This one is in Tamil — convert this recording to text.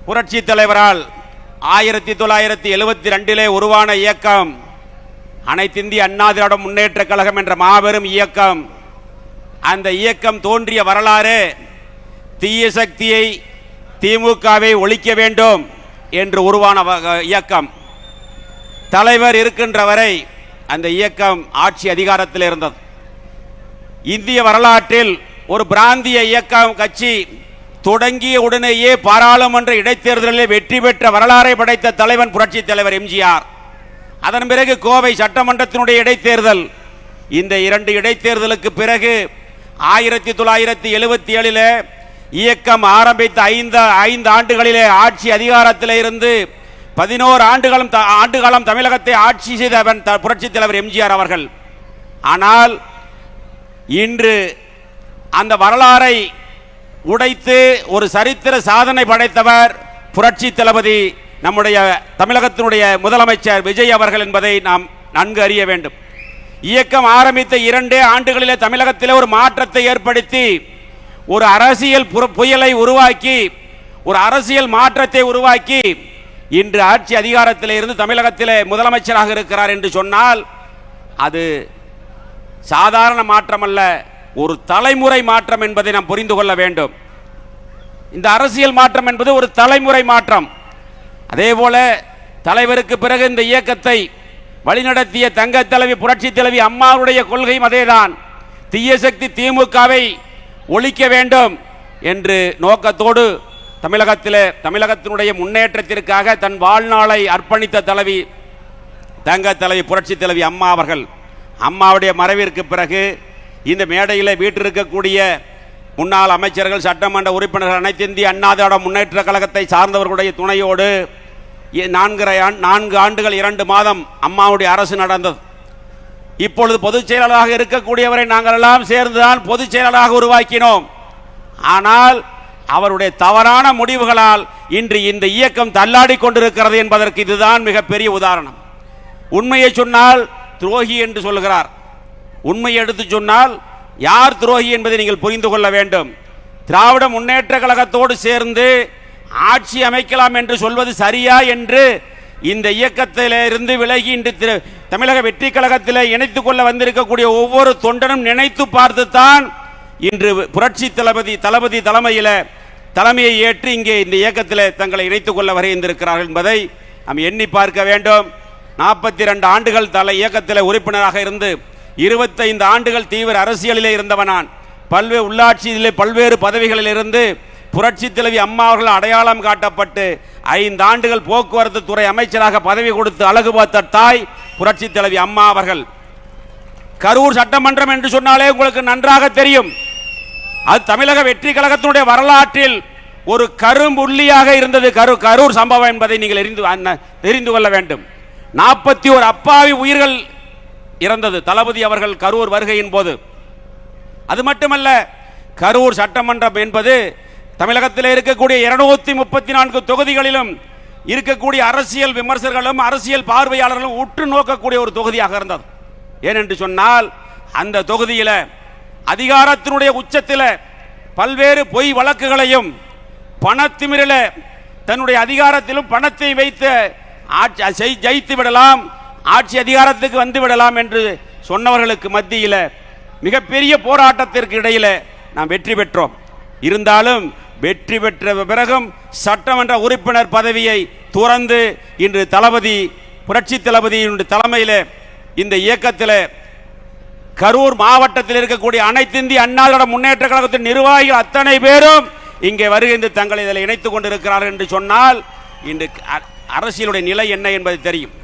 புரட்சி தலைவரால் 1972 உருவான இயக்கம் அனைத்திந்திய அண்ணா திராவிட முன்னேற்ற கழகம் என்ற மாபெரும் இயக்கம். அந்த இயக்கம் தோன்றிய வரலாறு தீய சக்தியை, திமுகவை ஒழிக்க வேண்டும் என்று உருவான இயக்கம். தலைவர் இருக்கின்ற வரை அந்த இயக்கம் ஆட்சி அதிகாரத்தில் இருந்தது. இந்திய வரலாற்றில் ஒரு பிராந்திய இயக்கம் கட்சி தொடங்கிய உடனேயே பாராளுமன்ற இடைத்தேர்தலில் வெற்றி பெற்ற வரலாறை படைத்த தலைவன் புரட்சி தலைவர் எம்ஜிஆர். அதன் பிறகு கோவை சட்டமன்றத்தினுடைய இடைத்தேர்தல். இந்த 2 இடைத்தேர்தலுக்கு பிறகு 1977 இயக்கம் ஆரம்பித்த 5 ஆண்டுகளிலே ஆட்சி அதிகாரத்தில் இருந்து 11 ஆண்டுகாலம் தமிழகத்தை ஆட்சி செய்தவன் புரட்சி தலைவர் எம்ஜிஆர் அவர்கள். ஆனால் இன்று அந்த வரலாறை உடைத்து ஒரு சரித்திர சாதனை படைத்தவர் புரட்சி தளபதி நம்முடைய தமிழகத்தினுடைய முதலமைச்சர் விஜய் அவர்கள் என்பதை நாம் நன்கு அறிய வேண்டும். இயக்கம் ஆரம்பித்த 2 ஆண்டுகளிலே தமிழகத்திலே ஒரு மாற்றத்தை ஏற்படுத்தி ஒரு அரசியல் புயலை உருவாக்கி, ஒரு அரசியல் மாற்றத்தை உருவாக்கி இன்று ஆட்சி அதிகாரத்தில் இருந்து தமிழகத்திலே முதலமைச்சராக இருக்கிறார் என்று சொன்னால் அது சாதாரண மாற்றம் அல்ல, ஒரு தலைமுறை மாற்றம் என்பதை நாம் புரிந்து கொள்ள வேண்டும். இந்த அரசியல் மாற்றம் என்பது ஒரு தலைமுறை மாற்றம். அதேபோல தலைவருக்கு பிறகு இந்த இயக்கத்தை வழிநடத்திய தங்க தலைவி புரட்சி தலைவி அம்மாவுடைய கொள்கையும் அதேதான். தீய சக்தி திமுகவை ஒழிக்க வேண்டும் என்று நோக்கத்தோடு தமிழகத்தினுடைய முன்னேற்றத்திற்காக தன் வாழ்நாளை அர்ப்பணித்த தலைவி தங்க தலைவி புரட்சி தலைவி அம்மா அவர்கள். அம்மாவுடைய மறைவிற்கு பிறகு இந்த மேடையில் வீட்டிருக்கக்கூடிய முன்னாள் அமைச்சர்கள், சட்டமன்ற உறுப்பினர்கள், அனைத்து இந்திய அண்ணா திராவிட முன்னேற்ற கழகத்தை சார்ந்தவர்களுடைய துணையோடு 4 ஆண்டுகள் 2 மாதம் அம்மாவுடைய அரசு நடந்தது. இப்பொழுது பொதுச் செயலாளராக இருக்கக்கூடியவரை நாங்கள் எல்லாம் சேர்ந்துதான் பொதுச் செயலாளராக உருவாக்கினோம். ஆனால் அவருடைய தவறான முடிவுகளால் இன்று இந்த இயக்கம் தள்ளாடி கொண்டிருக்கிறது என்பதற்கு இதுதான் மிகப்பெரிய உதாரணம். உண்மையை சொன்னால் துரோகி என்று சொல்கிறார். உண்மையை எடுத்து சொன்னால் யார் துரோகி என்பதை நீங்கள் புரிந்து கொள்ள வேண்டும். திராவிட முன்னேற்ற கழகத்தோடு சேர்ந்து ஆட்சி அமைக்கலாம் என்று சொல்வது சரியா என்று இந்த இயக்கத்திலிருந்து விலகி இன்று தமிழக வெற்றி கழகத்தில் இணைத்துக் கொள்ள வந்திருக்கக்கூடிய ஒவ்வொரு தொண்டனும் நினைத்து பார்த்துத்தான் இன்று புரட்சி தளபதி தலைமையை ஏற்று இங்கே இந்த இயக்கத்தில் தங்களை இணைத்துக் கொள்ள வருகின்றிருக்கிறார்கள் என்பதை நாம் எண்ணி பார்க்க வேண்டும். 42 ஆண்டுகள் இயக்கத்தில் உறுப்பினராக இருந்து 25 ஆண்டுகள் தீவிர அரசியலிலே இருந்தவனான். பல்வேறு உள்ளாட்சியிலே பல்வேறு பதவிகளில் இருந்து புரட்சி தலைவி அம்மா அவர்கள் அடையாளம் காட்டப்பட்டு 5 ஆண்டுகள் போக்குவரத்து துறை அமைச்சராக பதவி கொடுத்து அழகு பார்த்த தாய் புரட்சி தலைவி அம்மா அவர்கள். கரூர் சட்டமன்றம் என்று சொன்னாலே உங்களுக்கு நன்றாக தெரியும். அது தமிழக வெற்றி கழகத்தினுடைய வரலாற்றில் ஒரு கரும்புள்ளியாக இருந்தது கரூர் சம்பவம் என்பதை நீங்கள் தெரிந்து கொள்ள வேண்டும். 41 அப்பாவி உயிர்கள் இறந்தது தளபதி அவர்கள் கரூர் வருகையின் போது. அது மட்டுமல்ல, கரூர் சட்டமன்றம் என்பது தமிழகத்தில் இருக்கக்கூடிய 234 தொகுதிகளிலும் இருக்கக்கூடிய அரசியல் விமர்சகர்களும் அரசியல் பார்வையாளர்களும் உற்று நோக்கக்கூடிய ஒரு தொகுதியாக இருந்தது. ஏனென்று சொன்னால் அந்த தொகுதியில் அதிகாரத்தினுடைய உச்சத்தில் பல்வேறு பொய் வழக்குகளையும் பணத்திமிரில தன்னுடைய அதிகாரத்திலும் பணத்தை வைத்து ஜெயித்து விடலாம், ஆட்சி அதிகாரத்துக்கு வந்து விடலாம் என்று சொன்னவர்களுக்கு மத்தியில் மிகப்பெரிய போராட்டத்திற்கு இடையில் நாம் வெற்றி பெற்றோம். இருந்தாலும் வெற்றி பெற்ற பிறகும் சட்டமன்ற உறுப்பினர் பதவியை துறந்து இன்று புரட்சி தளபதியினுடைய தலைமையில் இந்த இயக்கத்தில் கரூர் மாவட்டத்தில் இருக்கக்கூடிய அனைத்து இந்திய அண்ணா திராவிட முன்னேற்ற கழகத்தின் நிர்வாகிகள் அத்தனை பேரும் இங்கே வருகின்ற தங்களை இதில் இணைத்துக் கொண்டிருக்கிறார்கள் என்று சொன்னால் இன்று அரசியலுடைய நிலை என்ன என்பது தெரியும்.